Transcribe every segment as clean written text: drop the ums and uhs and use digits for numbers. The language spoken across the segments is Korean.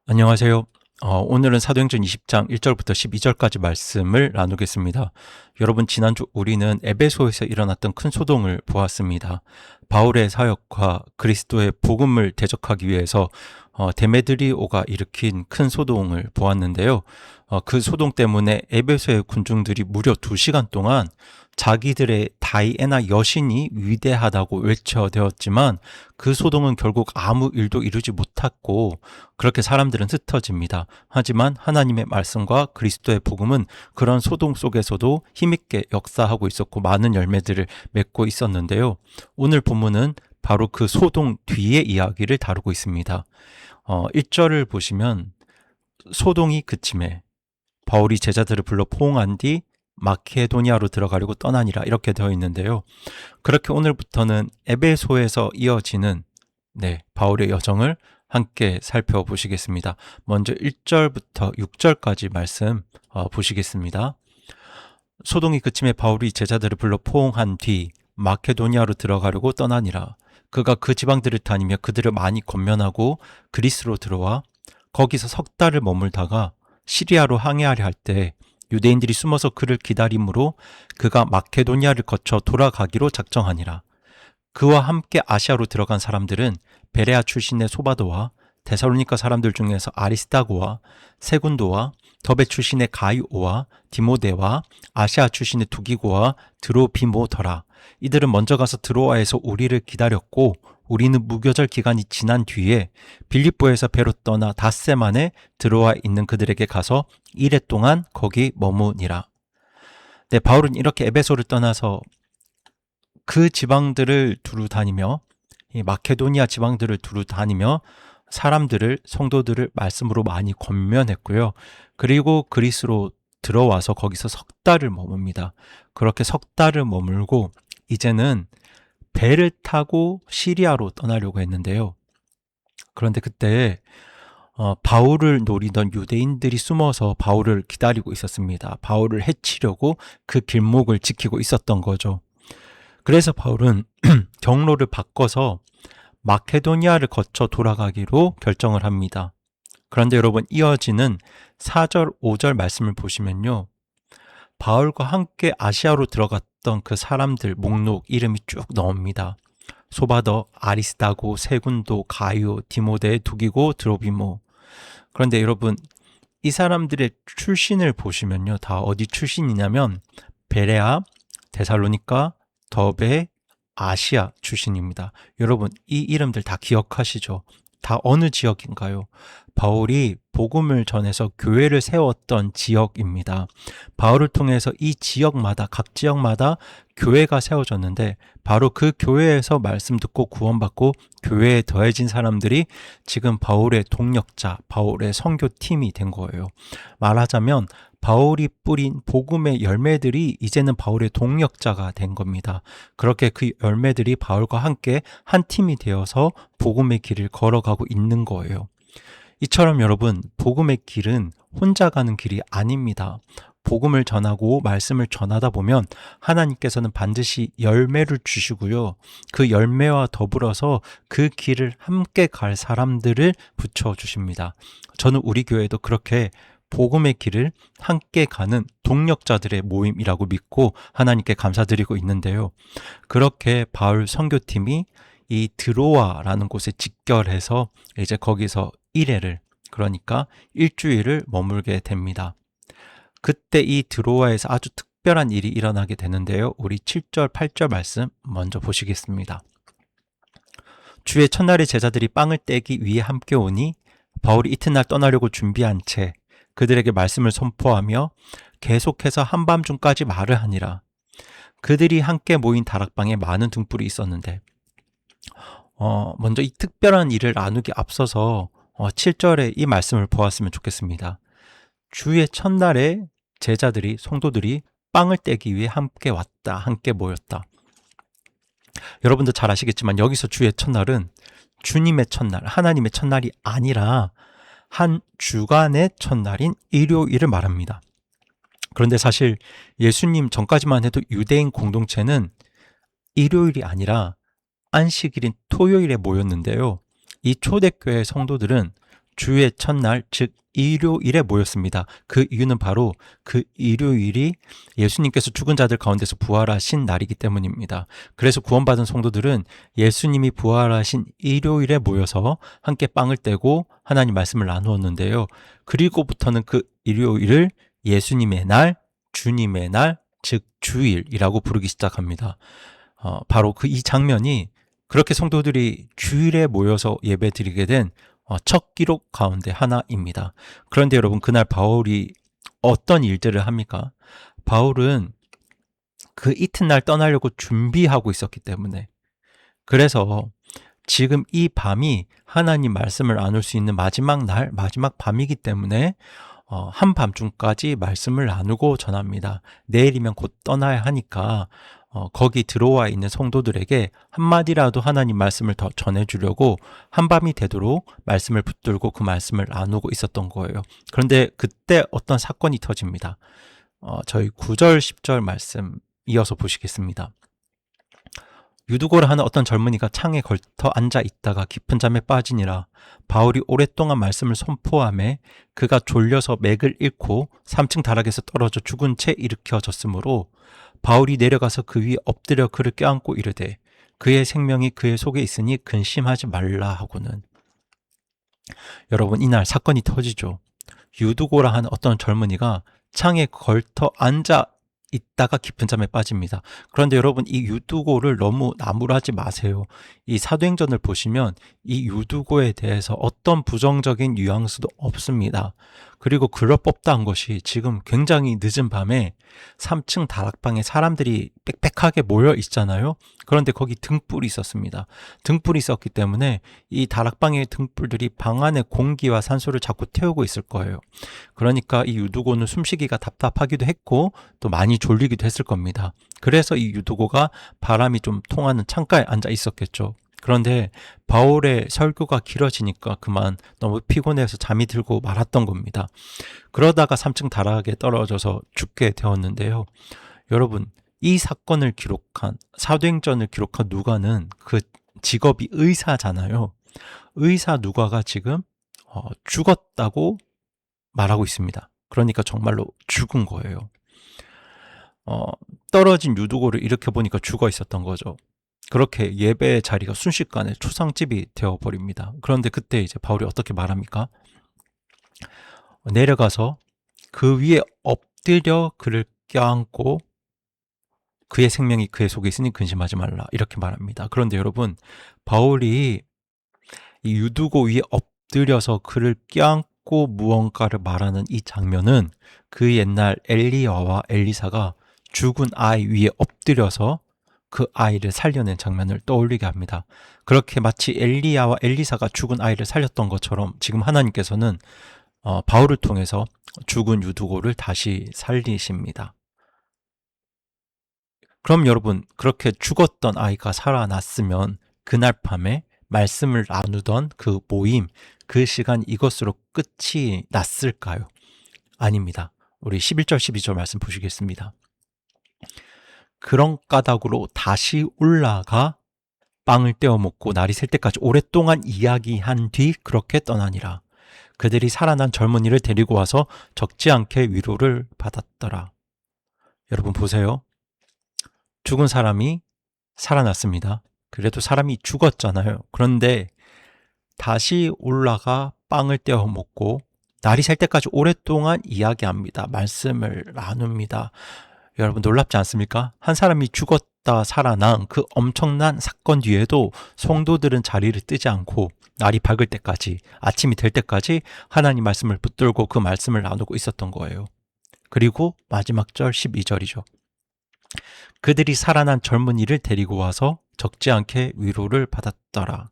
안녕하세요. 오늘은 사도행전 20장 1절부터 12절까지 말씀을 나누겠습니다. 여러분, 지난주 우리는 에베소에서 일어났던 큰 소동을 보았습니다. 바울의 사역과 그리스도의 복음을 대적하기 위해서 데메드리오가 일으킨 큰 소동을 보았는데요. 그 소동 때문에 에베소의 군중들이 무려 2시간 동안 자기들의 다이애나 여신이 위대하다고 외쳐대었지만 그 소동은 결국 아무 일도 이루지 못했고 그렇게 사람들은 흩어집니다. 하지만 하나님의 말씀과 그리스도의 복음은 그런 소동 속에서도 힘있게 역사하고 있었고 많은 열매들을 맺고 있었는데요. 오늘 본문은 바로 그 소동 뒤의 이야기를 다루고 있습니다. 1절을 보시면 소동이 그침에 바울이 제자들을 불러 포옹한 뒤 마케도니아로 들어가려고 떠나니라 이렇게 되어 있는데요. 그렇게 오늘부터는 에베소에서 이어지는 바울의 여정을 함께 살펴보시겠습니다. 먼저 1절부터 6절까지 말씀 보시겠습니다. 소동이 그침에 바울이 제자들을 불러 포옹한 뒤 마케도니아로 들어가려고 떠나니라. 그가 그 지방들을 다니며 그들을 많이 권면하고 그리스로 들어와 거기서 석 달을 머물다가 시리아로 항해하려 할 때 유대인들이 숨어서 그를 기다림으로 그가 마케도니아를 거쳐 돌아가기로 작정하니라. 그와 함께 아시아로 들어간 사람들은 베레아 출신의 소바도와 데살로니가 사람들 중에서 아리스다고와 세군도와 더베 출신의 가이오와 디모데와 아시아 출신의 두기고와 드로비모더라. 이들은 먼저 가서 드로아에서 우리를 기다렸고 우리는 무교절 기간이 지난 뒤에 빌립보에서 배로 떠나 닷새만에 드로아에 있는 그들에게 가서 이래 동안 거기 머무니라. 바울은 이렇게 에베소를 떠나서 그 지방들을 두루 다니며 이 마케도니아 지방들을 두루 다니며 사람들을 성도들을 말씀으로 많이 권면했고요. 그리고 그리스로 들어와서 거기서 석 달을 머뭅니다. 그렇게 석 달을 머물고 이제는 배를 타고 시리아로 떠나려고 했는데요. 그런데 그때 바울을 노리던 유대인들이 숨어서 바울을 기다리고 있었습니다. 바울을 해치려고 그 길목을 지키고 있었던 거죠. 그래서 바울은 경로를 바꿔서 마케도니아를 거쳐 돌아가기로 결정을 합니다. 그런데 여러분, 이어지는 4절, 5절 말씀을 보시면요. 바울과 함께 아시아로 들어갔던 그 사람들 목록 이름이 쭉 나옵니다. 소바더, 아리스다고, 세군도, 가요, 디모데, 두기고, 드로비모. 그런데 여러분, 이 사람들의 출신을 보시면요. 다 어디 출신이냐면 베레아, 데살로니가, 더베, 아시아 출신입니다. 여러분, 이 이름들 다 기억하시죠? 다 어느 지역인가요? 바울이 복음을 전해서 교회를 세웠던 지역입니다. 바울을 통해서 이 지역마다, 각 지역마다 교회가 세워졌는데 바로 그 교회에서 말씀 듣고 구원받고 교회에 더해진 사람들이 지금 바울의 동력자, 바울의 선교팀이 된 거예요. 말하자면 바울이 뿌린 복음의 열매들이 이제는 바울의 동력자가 된 겁니다. 그렇게 그 열매들이 바울과 함께 한 팀이 되어서 복음의 길을 걸어가고 있는 거예요. 이처럼 여러분, 복음의 길은 혼자 가는 길이 아닙니다. 복음을 전하고 말씀을 전하다 보면 하나님께서는 반드시 열매를 주시고요. 그 열매와 더불어서 그 길을 함께 갈 사람들을 붙여주십니다. 저는 우리 교회도 그렇게 복음의 길을 함께 가는 동력자들의 모임이라고 믿고 하나님께 감사드리고 있는데요. 그렇게 바울 선교팀이 이 드로아라는 곳에 직결해서 이제 거기서 1회를, 그러니까 일주일을 머물게 됩니다. 그때 이 드로아에서 아주 특별한 일이 일어나게 되는데요. 우리 7절, 8절 말씀 먼저 보시겠습니다. 주의 첫날에 제자들이 빵을 떼기 위해 함께 오니 바울이 이튿날 떠나려고 준비한 채 그들에게 말씀을 선포하며 계속해서 한밤중까지 말을 하니라. 그들이 함께 모인 다락방에 많은 등불이 있었는데 먼저 이 특별한 일을 나누기 앞서서 7절에 이 말씀을 보았으면 좋겠습니다. 주의 첫날에 제자들이, 성도들이 빵을 떼기 위해 함께 왔다, 함께 모였다. 여러분도 잘 아시겠지만 여기서 주의 첫날은 주님의 첫날, 하나님의 첫날이 아니라 한 주간의 첫날인 일요일을 말합니다. 그런데 사실 예수님 전까지만 해도 유대인 공동체는 일요일이 아니라 안식일인 토요일에 모였는데요. 이 초대교회 성도들은 주의 첫날, 즉 일요일에 모였습니다. 그 이유는 바로 그 일요일이 예수님께서 죽은 자들 가운데서 부활하신 날이기 때문입니다. 그래서 구원받은 성도들은 예수님이 부활하신 일요일에 모여서 함께 빵을 떼고 하나님 말씀을 나누었는데요. 그리고부터는 그 일요일을 예수님의 날, 주님의 날, 즉 주일이라고 부르기 시작합니다. 바로 그 이 장면이 그렇게 성도들이 주일에 모여서 예배 드리게 된 첫 기록 가운데 하나입니다. 그런데 여러분, 그날 바울이 어떤 일들을 합니까? 바울은 그 이튿날 떠나려고 준비하고 있었기 때문에, 그래서 지금 이 밤이 하나님 말씀을 나눌 수 있는 마지막 날, 마지막 밤이기 때문에 한밤중까지 말씀을 나누고 전합니다. 내일이면 곧 떠나야 하니까 거기 들어와 있는 성도들에게 한마디라도 하나님 말씀을 더 전해주려고 한밤이 되도록 말씀을 붙들고 그 말씀을 나누고 있었던 거예요. 그런데 그때 어떤 사건이 터집니다. 저희 9절, 10절 말씀 이어서 보시겠습니다. 유두고라 하는 어떤 젊은이가 창에 걸터 앉아 있다가 깊은 잠에 빠지니라. 바울이 오랫동안 말씀을 선포하매 그가 졸려서 맥을 잃고 3층 다락에서 떨어져 죽은 채 일으켜졌으므로 바울이 내려가서 그 위에 엎드려 그를 껴안고 이르되 그의 생명이 그의 속에 있으니 근심하지 말라 하고는. 여러분, 이날 사건이 터지죠. 유두고라 하는 어떤 젊은이가 창에 걸터 앉아 있다가 깊은 잠에 빠집니다. 그런데 여러분, 이 유두고를 너무 나무라지 마세요. 이 사도행전을 보시면 이 유두고에 대해서 어떤 부정적인 뉘앙스도 없습니다. 그리고 그럴 법도 한 것이 지금 굉장히 늦은 밤에 3층 다락방에 사람들이 빽빽하게 모여 있잖아요. 그런데 거기 등불이 있었습니다. 등불이 있었기 때문에 이 다락방의 등불들이 방 안의 공기와 산소를 자꾸 태우고 있을 거예요. 그러니까 이 유두고는 숨쉬기가 답답하기도 했고 또 많이 졸리기도 했을 겁니다. 그래서 이 유두고가 바람이 좀 통하는 창가에 앉아 있었겠죠. 그런데 바울의 설교가 길어지니까 그만 너무 피곤해서 잠이 들고 말았던 겁니다. 그러다가 3층 다락에 떨어져서 죽게 되었는데요. 여러분, 이 사건을 기록한, 사도행전을 기록한 누가는 그 직업이 의사잖아요. 의사 누가가 지금 죽었다고 말하고 있습니다. 그러니까 정말로 죽은 거예요. 떨어진 유두고를 일으켜보니까 죽어 있었던 거죠. 그렇게 예배의 자리가 순식간에 초상집이 되어버립니다. 그런데 그때 이제 바울이 어떻게 말합니까? 내려가서 그 위에 엎드려 그를 껴안고 그의 생명이 그의 속에 있으니 근심하지 말라, 이렇게 말합니다. 그런데 여러분, 바울이 이 유두고 위에 엎드려서 그를 껴안고 무언가를 말하는 이 장면은 그 옛날 엘리야와 엘리사가 죽은 아이 위에 엎드려서 그 아이를 살려낸 장면을 떠올리게 합니다. 그렇게 마치 엘리야와 엘리사가 죽은 아이를 살렸던 것처럼 지금 하나님께서는 바울을 통해서 죽은 유두고를 다시 살리십니다. 그럼 여러분, 그렇게 죽었던 아이가 살아났으면 그날 밤에 말씀을 나누던 그 모임, 그 시간 이것으로 끝이 났을까요? 아닙니다. 우리 11절, 12절 말씀 보시겠습니다. 그런 까닭으로 다시 올라가 빵을 떼어 먹고 날이 셀 때까지 오랫동안 이야기한 뒤 그렇게 떠나니라. 그들이 살아난 젊은이를 데리고 와서 적지 않게 위로를 받았더라. 여러분 보세요. 죽은 사람이 살아났습니다. 그래도 사람이 죽었잖아요. 그런데 다시 올라가 빵을 떼어 먹고 날이 셀 때까지 오랫동안 이야기합니다. 말씀을 나눕니다. 여러분 놀랍지 않습니까? 한 사람이 죽었다 살아난 그 엄청난 사건 뒤에도 성도들은 자리를 뜨지 않고 날이 밝을 때까지, 아침이 될 때까지 하나님 말씀을 붙들고 그 말씀을 나누고 있었던 거예요. 그리고 마지막 절 12절이죠. 그들이 살아난 젊은이를 데리고 와서 적지 않게 위로를 받았더라.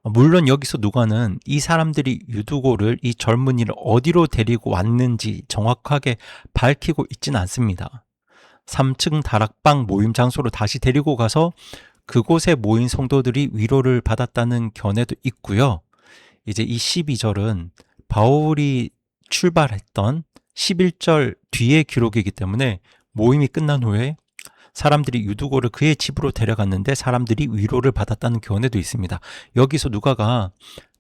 물론 여기서 누가는 이 사람들이 유두고를, 이 젊은이를 어디로 데리고 왔는지 정확하게 밝히고 있지는 않습니다. 3층 다락방 모임 장소로 다시 데리고 가서 그곳에 모인 성도들이 위로를 받았다는 견해도 있고요. 이제 이 12절은 바울이 출발했던 11절 뒤의 기록이기 때문에 모임이 끝난 후에 사람들이 유두고를 그의 집으로 데려갔는데 사람들이 위로를 받았다는 교훈에도 있습니다. 여기서 누가가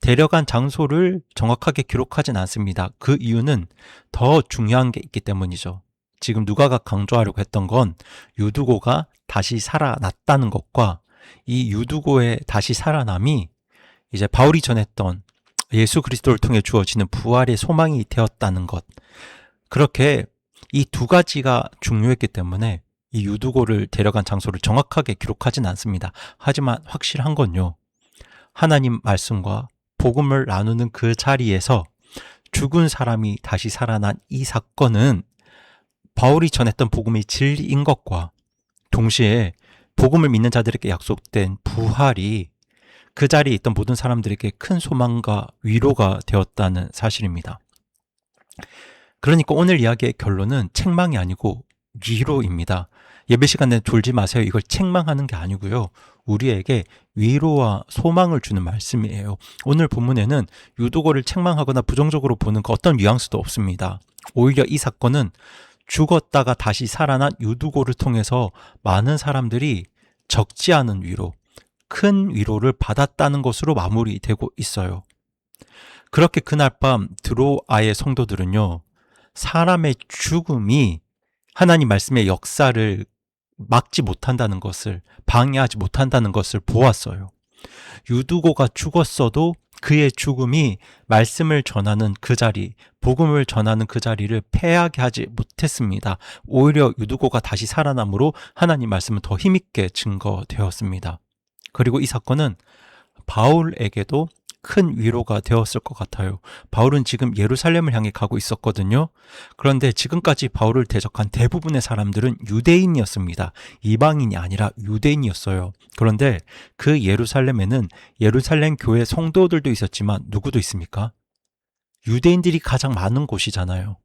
데려간 장소를 정확하게 기록하진 않습니다. 그 이유는 더 중요한 게 있기 때문이죠. 지금 누가가 강조하려고 했던 건 유두고가 다시 살아났다는 것과 이 유두고의 다시 살아남이 이제 바울이 전했던 예수 그리스도를 통해 주어지는 부활의 소망이 되었다는 것. 그렇게 이 두 가지가 중요했기 때문에 이 유두고를 데려간 장소를 정확하게 기록하진 않습니다. 하지만 확실한 건요. 하나님 말씀과 복음을 나누는 그 자리에서 죽은 사람이 다시 살아난 이 사건은 바울이 전했던 복음의 진리인 것과 동시에 복음을 믿는 자들에게 약속된 부활이 그 자리에 있던 모든 사람들에게 큰 소망과 위로가 되었다는 사실입니다. 그러니까 오늘 이야기의 결론은 책망이 아니고 위로입니다. 예배 시간에 졸지 마세요. 이걸 책망하는 게 아니고요. 우리에게 위로와 소망을 주는 말씀이에요. 오늘 본문에는 유두고를 책망하거나 부정적으로 보는 그 어떤 뉘앙스도 없습니다. 오히려 이 사건은 죽었다가 다시 살아난 유두고를 통해서 많은 사람들이 적지 않은 위로, 큰 위로를 받았다는 것으로 마무리되고 있어요. 그렇게 그날 밤 드로아의 성도들은요, 사람의 죽음이 하나님 말씀의 역사를 막지 못한다는 것을, 방해하지 못한다는 것을 보았어요. 유두고가 죽었어도 그의 죽음이 말씀을 전하는 그 자리, 복음을 전하는 그 자리를 패하게 하지 못했습니다. 오히려 유두고가 다시 살아남으로 하나님 말씀은 더 힘있게 증거되었습니다. 그리고 이 사건은 바울에게도 큰 위로가 되었을 것 같아요. 바울은 지금 예루살렘을 향해 가고 있었거든요. 그런데 지금까지 바울을 대적한 대부분의 사람들은 유대인이었습니다. 이방인이 아니라 유대인이었어요. 그런데 그 예루살렘에는 예루살렘 교회 성도들도 있었지만 누구도 있습니까? 유대인들이 가장 많은 곳이잖아요.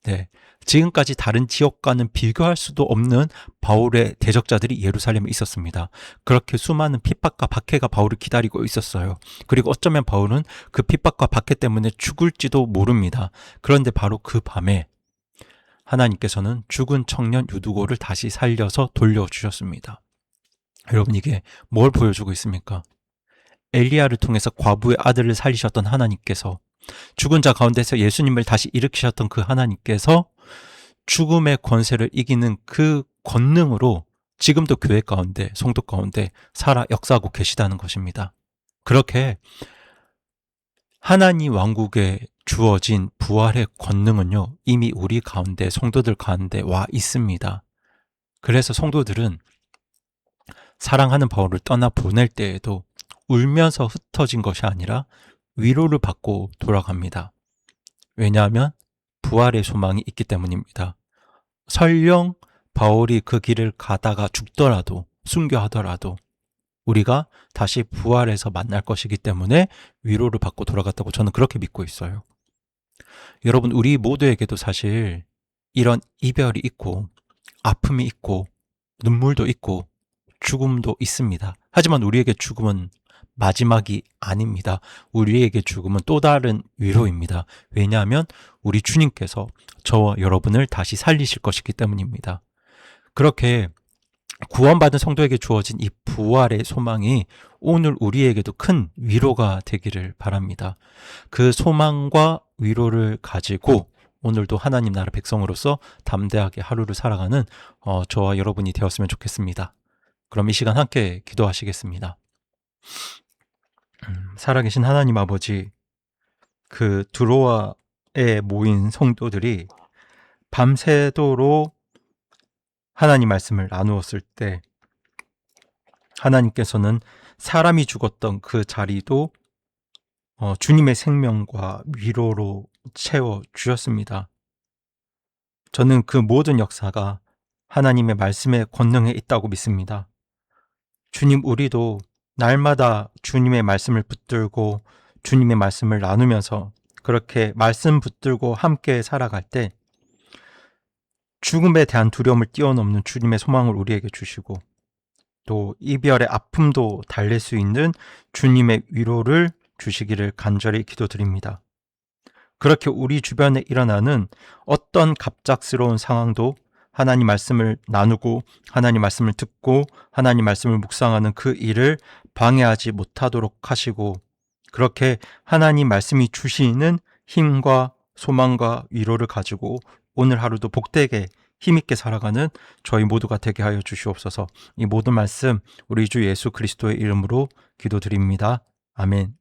네, 지금까지 다른 지역과는 비교할 수도 없는 바울의 대적자들이 예루살렘에 있었습니다. 그렇게 수많은 핍박과 박해가 바울을 기다리고 있었어요. 그리고 어쩌면 바울은 그 핍박과 박해 때문에 죽을지도 모릅니다. 그런데 바로 그 밤에 하나님께서는 죽은 청년 유두고를 다시 살려서 돌려주셨습니다. 여러분, 이게 뭘 보여주고 있습니까? 엘리야를 통해서 과부의 아들을 살리셨던 하나님께서, 죽은 자 가운데서 예수님을 다시 일으키셨던 그 하나님께서 죽음의 권세를 이기는 그 권능으로 지금도 교회 가운데, 성도 가운데 살아 역사하고 계시다는 것입니다. 그렇게 하나님 왕국에 주어진 부활의 권능은요, 이미 우리 가운데, 성도들 가운데 와 있습니다. 그래서 성도들은 사랑하는 바울을 떠나 보낼 때에도 울면서 흩어진 것이 아니라 위로를 받고 돌아갑니다. 왜냐하면 부활의 소망이 있기 때문입니다. 설령 바울이 그 길을 가다가 죽더라도, 순교하더라도 우리가 다시 부활해서 만날 것이기 때문에 위로를 받고 돌아갔다고 저는 그렇게 믿고 있어요. 여러분, 우리 모두에게도 사실 이런 이별이 있고 아픔이 있고 눈물도 있고 죽음도 있습니다. 하지만 우리에게 죽음은 마지막이 아닙니다. 우리에게 죽음은 또 다른 위로입니다. 왜냐하면 우리 주님께서 저와 여러분을 다시 살리실 것이기 때문입니다. 그렇게 구원받은 성도에게 주어진 이 부활의 소망이 오늘 우리에게도 큰 위로가 되기를 바랍니다. 그 소망과 위로를 가지고 오늘도 하나님 나라 백성으로서 담대하게 하루를 살아가는 저와 여러분이 되었으면 좋겠습니다. 그럼 이 시간 함께 기도하시겠습니다. 살아계신 하나님 아버지, 그 드로아에 모인 성도들이 밤새도록 하나님 말씀을 나누었을 때 하나님께서는 사람이 죽었던 그 자리도 주님의 생명과 위로로 채워주셨습니다. 저는 그 모든 역사가 하나님의 말씀의 권능에 있다고 믿습니다. 주님, 우리도 날마다 주님의 말씀을 붙들고 주님의 말씀을 나누면서 그렇게 말씀 붙들고 함께 살아갈 때 죽음에 대한 두려움을 뛰어넘는 주님의 소망을 우리에게 주시고 또 이별의 아픔도 달랠 수 있는 주님의 위로를 주시기를 간절히 기도드립니다. 그렇게 우리 주변에 일어나는 어떤 갑작스러운 상황도 하나님 말씀을 나누고 하나님 말씀을 듣고 하나님 말씀을 묵상하는 그 일을 방해하지 못하도록 하시고, 그렇게 하나님 말씀이 주시는 힘과 소망과 위로를 가지고 오늘 하루도 복되게 힘있게 살아가는 저희 모두가 되게 하여 주시옵소서. 이 모든 말씀 우리 주 예수 그리스도의 이름으로 기도드립니다. 아멘.